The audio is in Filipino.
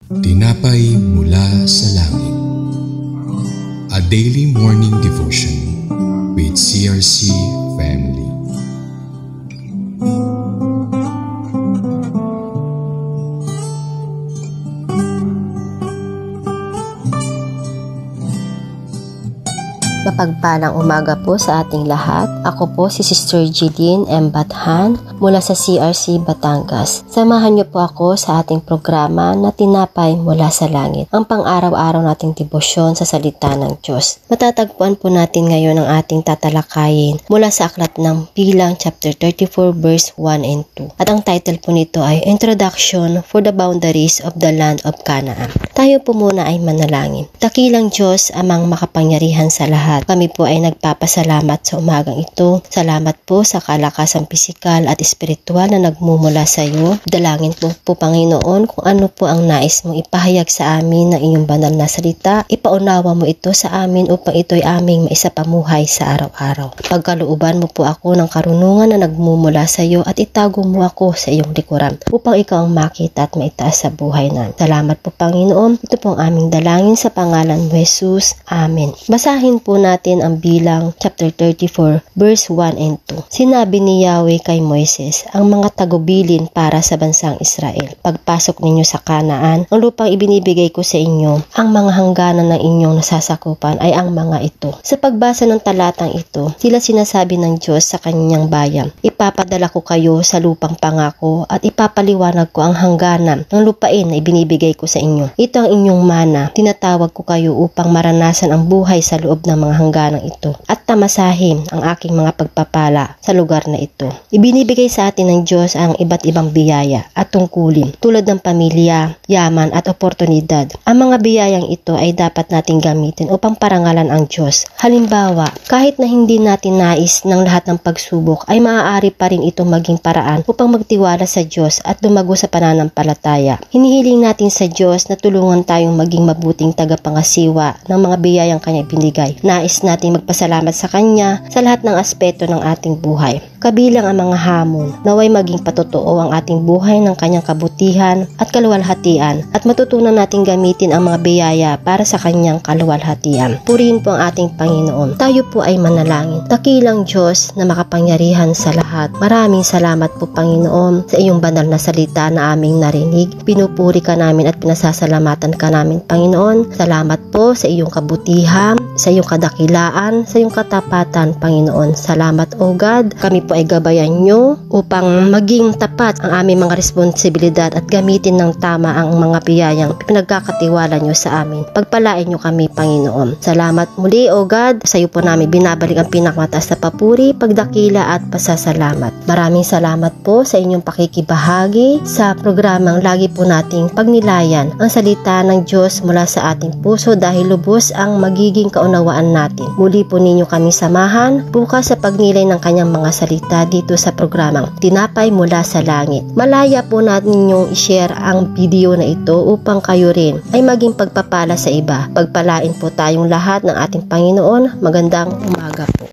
Tinapay mula sa langit. A daily morning devotion with CRC family. Mapagpalang umaga po sa ating lahat. Ako po si Sister Jeline M. Bathan mula sa CRC Batangas. Samahan niyo po ako sa ating programa na Tinapay mula sa Langit, ang pang-araw-araw nating debosyon sa salita ng Diyos. Matatagpuan po natin ngayon ang ating tatalakayin mula sa aklat ng Bilang chapter 34 verse 1 and 2. At ang title po nito ay Introduction for the Boundaries of the Land of Canaan. Tayo po muna ay manalangin. Dakilang Diyos, amang makapangyarihan sa lahat. Kami po ay nagpapasalamat sa umagang ito. Salamat po sa kalakasang pisikal at espiritual na nagmumula sa iyo. Dalangin po Panginoon kung ano po ang nais mong ipahayag sa amin ng iyong banal na salita. Ipaunawa mo ito sa amin upang ito'y aming maisapamuhay sa araw-araw. Pagkalooban mo po ako ng karunungan na nagmumula sa iyo at itago mo ako sa iyong likuran upang ikaw ang makita at maitaas sa buhay namin. Salamat po Panginoon. Ito po ang aming dalangin sa pangalan mo Jesus. Amen. Basahin po natin ang Bilang chapter 34 verse 1 and 2. Sinabi ni Yahweh kay Moises, ang mga tagubilin para sa bansang Israel. Pagpasok ninyo sa Kanaan, ang lupang ibinibigay ko sa inyo, ang mga hangganan ng inyong nasasakupan ay ang mga ito. Sa pagbasa ng talatang ito, sila sinasabi ng Diyos sa kanyang bayan, ipapadala ko kayo sa lupang pangako at ipapaliwanag ko ang hangganan ng lupain na ibinibigay ko sa inyo. Ito ang inyong mana. Tinatawag ko kayo upang maranasan ang buhay sa loob ng mga hangganang ito at tamasahin ang aking mga pagpapala sa lugar na ito. Ibinibigay sa atin ng Diyos ang iba't ibang biyaya at tungkulin tulad ng pamilya, yaman at oportunidad. Ang mga biyayang ito ay dapat nating gamitin upang parangalan ang Diyos. Halimbawa, kahit na hindi natin nais ng lahat ng pagsubok ay maaari pa rin ito maging paraan upang magtiwala sa Diyos at lumago sa pananampalataya. Hinihiling natin sa Diyos na tulungan tayong maging mabuting tagapangasiwa ng mga biyayang Kanya binigay. Nais nating magpasalamat sa Kanya sa lahat ng aspeto ng ating buhay. Kabilang ang mga hamon, naway maging patotoo ang ating buhay ng Kanyang kabutihan at kaluwalhatian at matutunan nating gamitin ang mga biyaya para sa Kanyang kaluwalhatian. Purihin po ang ating Panginoon. Tayo po ay manalangin. Dakilang Diyos na makapangyarihan sa lahat. Maraming salamat po Panginoon sa iyong banal na salita na aming narinig. Pinupuri ka namin at pinasasalamatan ka namin Panginoon. Salamat po sa iyong kabutihan, sa iyong kadakilaan, sa iyong katapatan Panginoon. Salamat O God. Kami po ay gabayan nyo upang maging tapat ang aming mga responsibilidad at gamitin ng tama ang mga biyayang pinagkakatiwala nyo sa amin. Pagpalain nyo kami Panginoon. Salamat muli O God. Sa iyo po namin binabalik ang pinakamataas na papuri, pagdakila at pasasalamat. Maraming salamat po sa inyong pakikibahagi sa programang lagi po nating pagnilayan ang salita ng Diyos mula sa ating puso dahil lubos ang magiging kaunawaan natin. Muli po ninyo kami samahan bukas sa pagnilay ng kanyang mga salita dito sa programang Tinapay mula sa Langit. Malaya po natin ninyong i-share ang video na ito upang kayo rin ay maging pagpapala sa iba. Pagpalain po tayong lahat ng ating Panginoon. Magandang umaga po.